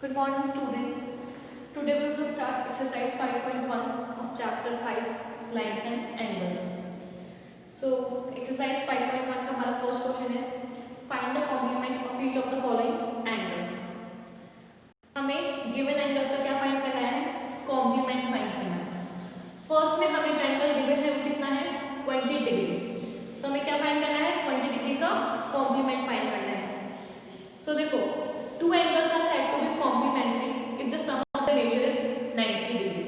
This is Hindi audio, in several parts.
Good morning, students. Today we will start exercise 5.1 of chapter 5 lines and angles. So exercise 5.1 का हमारा first question है find the complement of each of the following angles. हमें given angles का क्या find करना है? Complement find करना है. First में हमें जो angle given है वो कितना है? 20 डिग्री. So हमें क्या find करना है? 20 डिग्री का complement find करना है. So देखो two angles are said to be complementary if the sum of the measure is 90 degree.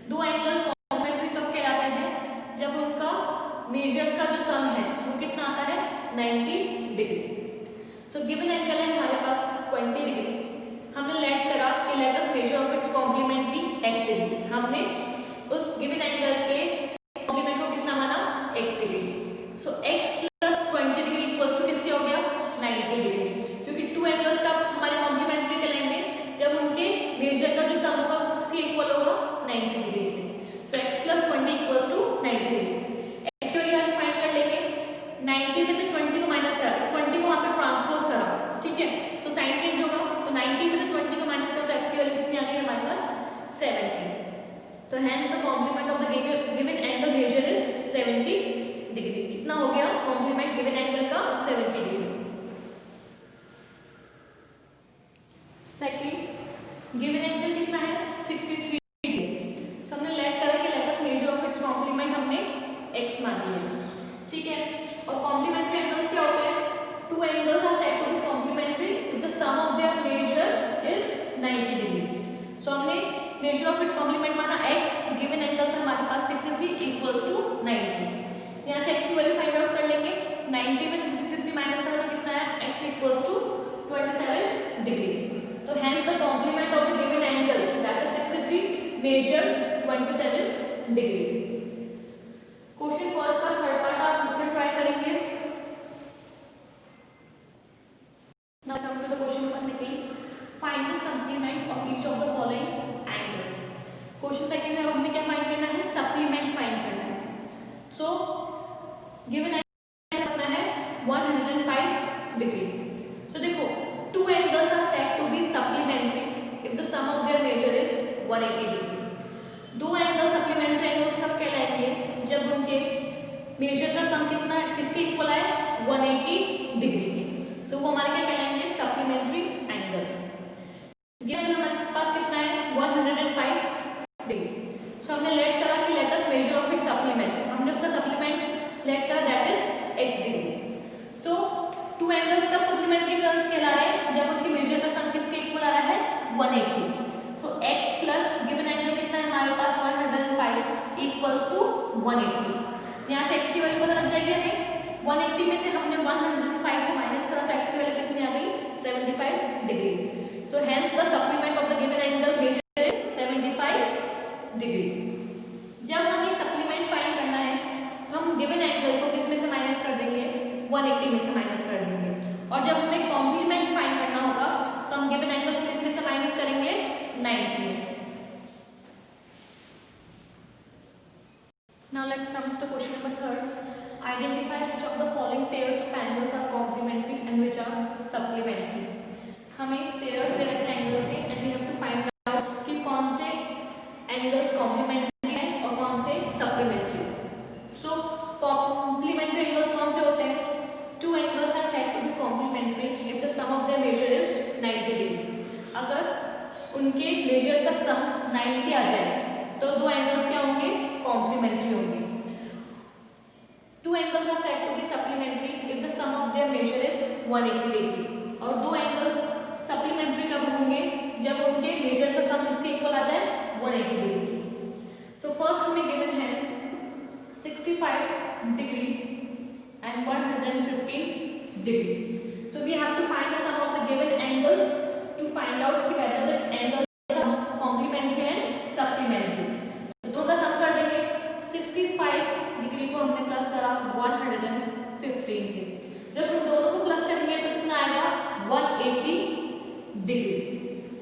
दो एंगल कॉम्प्लीमेंट्री कब कहलाते हैं? जब उनका मेजर्स का जो सम है वो कितना आता है? 90 डिग्री. सो गिवन एंगल है हमारे पास 20 डिग्री. हमने लेट करा कि let us measure of its complement भी x डिग्री. हमने उस गिवन एंगल के कॉम्प्लीमेंट को कितना माना? x degree. So x plus 20 degree equals to किसके हो गया? 90 डिग्री. क्योंकि टू एंगल्स का हमारे कॉम्प्लीमेंट्री कहलाएंगे जब उनके मेजर का जो सम होगा उसके इक्वल होगा 90 डिग्री के. तो x plus 20 equal to 90 degree. x value आज फाइंड कर लेंगे. 90 में से 20 को माइनस करा, 20 को वहाँ पे ट्रांसपोज करा, ठीक है. तो साइन चेंज होगा, तो 90 में से 20 को माइनस करो तो x की वैल्यू कितनी आ गई हमारे पास? 70. तो hence the complement of the given angle measure is 70 degree. कितना हो गया कॉम्प्लीमेंट गिवन एंगल का? 70 डिग्री. सेकंड गिवन एंगल कितना है? 63 डिग्री. सो हमने लेट करा कि let us measure of its complement हमने x मान लिया, ठीक है. और कॉम्प्लीमेंट्री एंगल्स क्या होते हैं? Two angles are said to be complementary if the sum of their measure is 90 degree. So हमने मेजर ऑफ इट्स कॉम्प्लीमेंट माना x. गिवन एंगल था हमारे पास 63 इक्वल्स टू 90. यहाँ से x की वैल्यू फाइंड आउट कर लेंगे. 90 में 63 माइनस करो तो कितना है? x equals to 27 degree. तो hence the complement of the given angle that is 63 measures 27 degree. Question first का थर्ड पार्ट आप इससे ट्राई करेंगे. Now come to the question number second. Find the supplement of each of the following angles. Question second में हमने क्या फाइंड करना है? Supplement फाइंड करना है. So given angle कितना है? 105 degree. So देखो two angles are said to be supplementary if the sum of their measure is 180 degree. दो एंगल सप्लीमेंट्री एंगल्स कब कहलाएंगे? जब उनके मेजर का सम कितना किसके इक्वल है? 180 डिग्री के. सो वो हमारे क्या कहलाएंगे? Supplementary angles. गिवन हमारे पास कितना है? 105 डिग्री. सो हमने लेट करा कि let us measure of it's supplement. हमने उसका सप्लीमेंट लेट करा that is x degree. So two angles कब सप्लीमेंट्री कहला रहे हैं? जब उनके मेजर का सम किसके इक्वल आ रहा है? 180. So x plus given angle कितना है हमारे पास? 105 इक्वल्स टू 180. यहाँ से x की वैल्यू पता लग जाएगी हमें. 180 में से हमने 105 को माइनस करा तो x की वैल्यू कितनी आ गई? 75 degree. So hence the supplement of the given angle measure is 75 degree. जब हमें सप्लीमेंट फाइंड करना है तो हम गिवन एंगल को किस में से माइनस कर देंगे? 180 में से माइनस कर देंगे. और जब हमें कॉम्प्लीमेंट फाइंड करना होगा तो हम गिवन एंगल को किस में से माइनस करेंगे? 90 में से. Now let's come to the question number third. Identify which of the following pairs of angles are complementary and which are supplementary. हमें pairs दे रखे हैं angles के and we have to find out कि कौन से angles complementary हैं और कौन से supplementary. So complementary angles कौन से होते हैं? Two angles are said to be complementary if the sum of their measure is 90 degree. अगर उनके मेजर्स का सम 90 आ जाए तो दो एंगल्स क्या होंगे? कॉम्प्लीमेंट्री होंगे. Two angles are said to be supplementary if the sum of their measure is 180 degree. और दो एंगल्स सप्लीमेंट्री कब होंगे? जब उनके मेजर्स का सम किसके इक्वल आ जाए? 180 डिग्री. सो फर्स्ट हमें गिवन है 65 degree and 115 degree. So we have to find the sum of the given angles to find out whether the angles are complementary and supplementary. तो दोनों का सम कर देंगे. 65 डिग्री को हमने प्लस करा 115 से. जब हम दोनों को प्लस करेंगे तो कितना आएगा? 180 degree.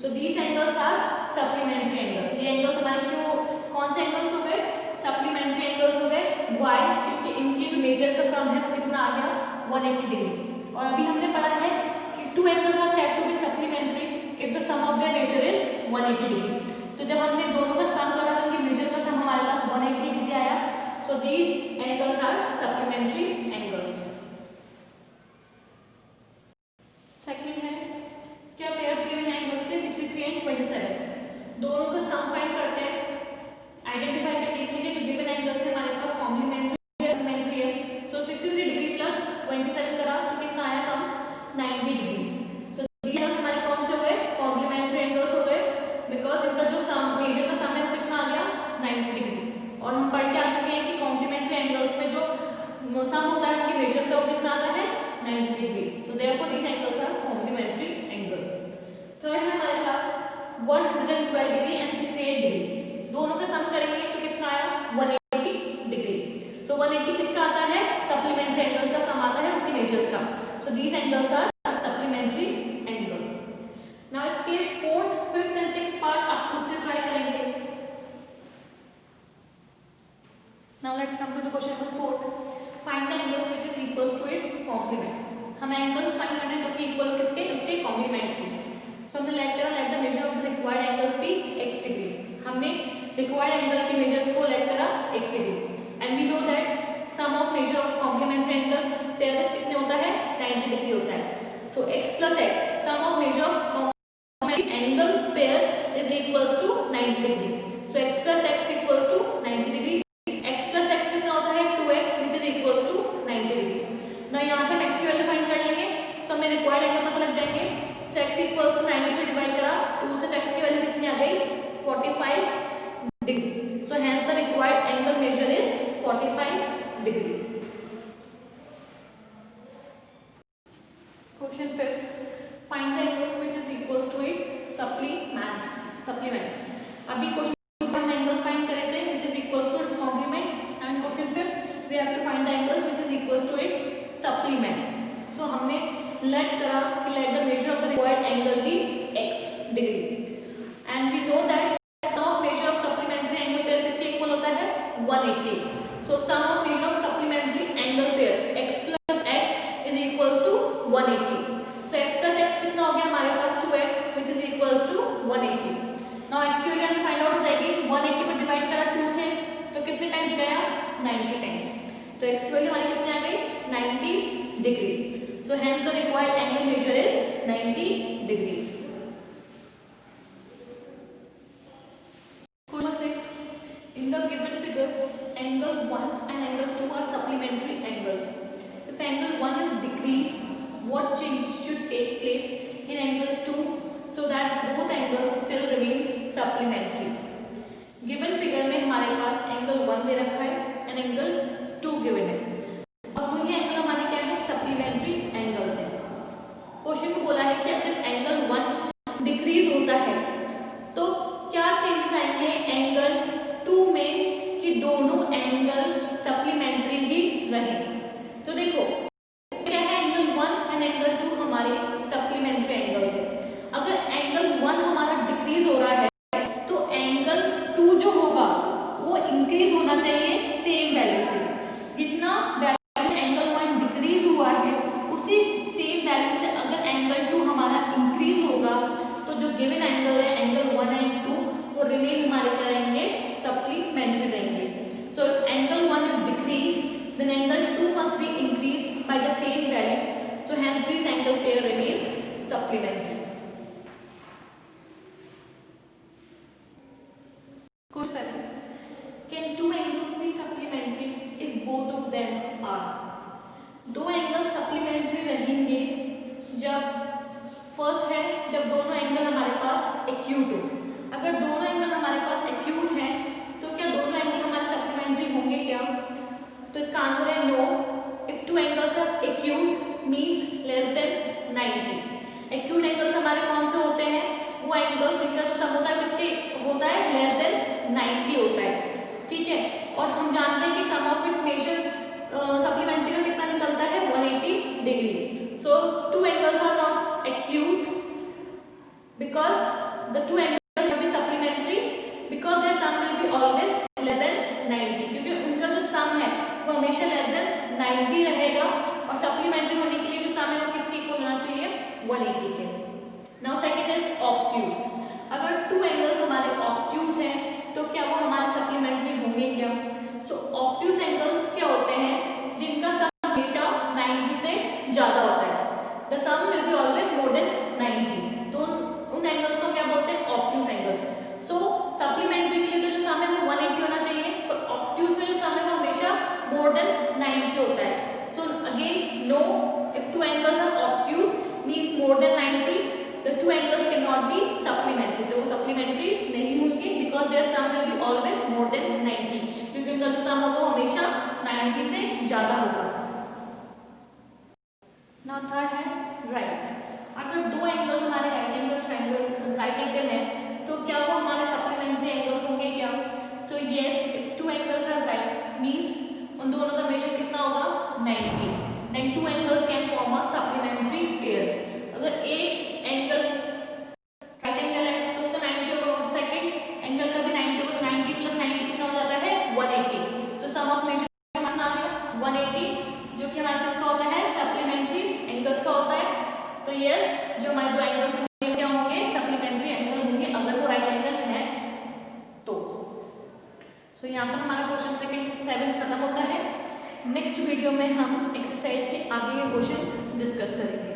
So these angles are supplementary angles. ये angles हमारे क्यों कौन से angles हो गए? सप्लीमेंट्री एंगल्स हो गए. Why? क्योंकि इनके जो मेजर्स का सम है वो कितना आ गया? 180 डिग्री. और अभी हमने पढ़ा है कि two angles are said to be supplementary if the sum of their measure 180 degree. तो जब हमने दोनों का सम करा तो उनके मेजर का सम हमारे पास 180 डिग्री आया। So these angles are supplementary angles. Second है क्या पेयर्स गिवन एंगल्स के 63 एंड 27 दोनों का सम फाइंड करते हैं। आइडेंटिफाई करने के लिए जो गिवन एंगल्स है हमारे पास कॉम्प्लीमेंट्री है। सो 63 डिग्री प्लस 27 करा तो कितना आया सम 90 डिग्री। सो एंगल्स हमारे कौन से हुए कॉम्प्लीमेंट्री एंगल्स हो गए बिकॉज इनका जो सम मेजर का सम है वो कितना आ गया 90 डिग्री। और हम पढ़ के आ चुके हैं कि कॉम्प्लीमेंट्री एंगल्स में जो सम होता है उनके मेजर्स का वो कितना आता है 90 degree. So therefore these angles are complementary angles. Third है हमारे पास 112 डिग्री एंड 68 डिग्री दोनों का सम करेंगे तो कितना आया 180 डिग्री। सो 180 किसका आता है सप्लीमेंट्री एंगल्स का सम आता है उनके मेजर्स का। So these angles are supplementary angles. Now इसके fourth fifth and sixth part आप खुद से ट्राई करेंगे। Now let's come to the question number fourth find the angles which is equals to its complement. हम एंगल्स फाइंड करना है जो कि इक्वल किसके उसके कॉम्प्लीमेंट के। सो हमने let the measure of the required angles be x degree. हमने रिक्वायर्ड एंगल के मेजर्स को लेट करा x degree and we know that sum of measure of complementary angle pairs कितने होता है 90 डिग्री होता है। So x plus x sum of measure of complementary angle pair is equals to 90 degree. So x plus x equals to 90 degree. x plus x कितना होता है 2x which is equals to 90 degree. ना यहाँ से हम x की वैल्यू फाइंड कर लेंगे। सो हमें रिक्वायर्ड एंगल पता लग जाएंगे। सो x इक्वल्स टू 90 को डिवाइड करा 2 से x की वैल्यू कितनी आ गई 45 degree. So hence the required angle measure is 45 degree. Question 5 find the angles which is equals to it supplement. अभी क्वेश्चन हम एंगल्स फाइंड करे थे which is equals to its complement and question 5 we have to find the angles which is equals to it supplement. So हमने लेट करा कि let the measure of the required angle be x degree and we know that sum of measure of supplementary angle pair किसके इक्वल होता है 180। So sum of measure of supplementary angle pair x plus x is equals to 180। So x plus x कितना हो गया हमारे पास 2x which is equals to 180। Now x की वैल्यू फाइंड आउट हो जाएगी 180 को डिवाइड करा 2 से तो कितने टाइम्स गया 90 टाइम्स। तो x की वैल्यू हमारी कितनी आ गई 90 degree. So hence the required angle measure is 90 degree. Question 6. In the given figure, angle 1 and angle 2 are supplementary angles. If angle 1 is decreased, what change should take place in angle 2 so that both angles still remain supplementary? Given figure में हमारे पास angle 1 दे रखा है and angle 2 given है। दोनों ही एंगल हमारे क्या है सप्लीमेंट्री एंगल्स है। क्वेश्चन में बोला है कि अगर एंगल 1 डिक्रीज होता है तो क्या चेंजेस आएंगे एंगल 2 में कि दोनों एंगल सप्लीमेंट्री ही रहे। तो देखो क्या है एंगल 1 एंड एंगल 2 हमारे सप्लीमेंट्री एंगल्स है। अगर एंगल 1 हमारा डिक्रीज हो रहा है तो एंगल 2 जो होगा वो इंक्रीज होना चाहिए सेम वैल्यू से। जितना सेम वैल्यू से अगर एंगल 2 हमारा इंक्रीज होगा तो जो गिवन एंगल है एंगल 1 एंड 2 वो रिमेन हमारे क्या रहेंगे सप्लीमेंट्री रहेंगे। So if angle 1 is decrease then angle 2 must be increase by the same value. So hence this angle pair remains supplementary. Question 7 can two angles be supplementary if both of them are. दो एंगल सप्लीमेंट्री रहेंगे जब फर्स्ट है जब दोनों एंगल हमारे पास एक्यूट हो। अगर दोनों एंगल हमारे पास एक्यूट हैं तो क्या दोनों एंगल हमारे सप्लीमेंट्री होंगे क्या? तो इसका आंसर है no. If two angles are acute means less than 90। Acute angles हमारे कौन से होते हैं? वो एंगल जिनका जो सम होता है किसके होता है लेस देन 90 होता है। ठीक है, और हम जानते हैं कि sum of its measure supplementary में कितना निकलता है 180 degree. So two angles are not acute because the two angles will be supplementary because their sum will be always less than 90, क्योंकि उनका जो सम है वो हमेशा लेस देन 90 रहेगा और सप्लीमेंट्री होने के लिए जो सम है वो किसके इक्वल होना चाहिए 180 के। Now second is obtuse. अगर टू क्या वो हमारे सप्लीमेंट्री होंगे क्या? सो ऑब्ट्यूज एंगल्स क्या होते हैं जिनका सम हमेशा 90 से ज्यादा होता है। The sum will be always more than 90, तो उन एंगल्स को क्या बोलते हैं? Obtuse angle. सो सप्लीमेंट्री के लिए तो जो सम है वो 180 होना चाहिए, पर ऑब्ट्यूज में जो सम है वो हमेशा मोर देन 90 होता है। So again no, if two angles are obtuse means more than 90, the two angles cannot be supplementary, तो supplementary नहीं होंगे because their sum will be always more than 90, क्योंकि उनका जो sum होगा हमेशा 90 से ज्यादा होगा। Now थर्ड है right, अगर दो एंगल हमारे राइट एंगल है तो क्या वो हमारे सप्लीमेंट्री एंगल्स होंगे क्या? So yes, if two angles are right means उन दोनों का मेजर कितना होगा? 90, then two angles can form a supplementary pair. अगर एक एंगल राइट एंगल है तो उसका 90 होगा, सेकंड एंगल का भी 90 होगा, तो 90 प्लस 90 कितना हो जाता है? 180। तो सम ऑफ मेजर कितना आ गया? 180, जो कि हमारे किसका होता है? सप्लीमेंट्री एंगल्स का होता है। तो यस, जो हमारे दो एंगल्स होंगे क्या होंगे? सप्लीमेंट्री एंगल होंगे अगर वो राइट एंगल है तो। सो यहाँ पर हमारा क्वेश्चन सेकंड 7th खत्म होता है। नेक्स्ट वीडियो में हम एक्सरसाइज के आगे के क्वेश्चन डिस्कस करेंगे।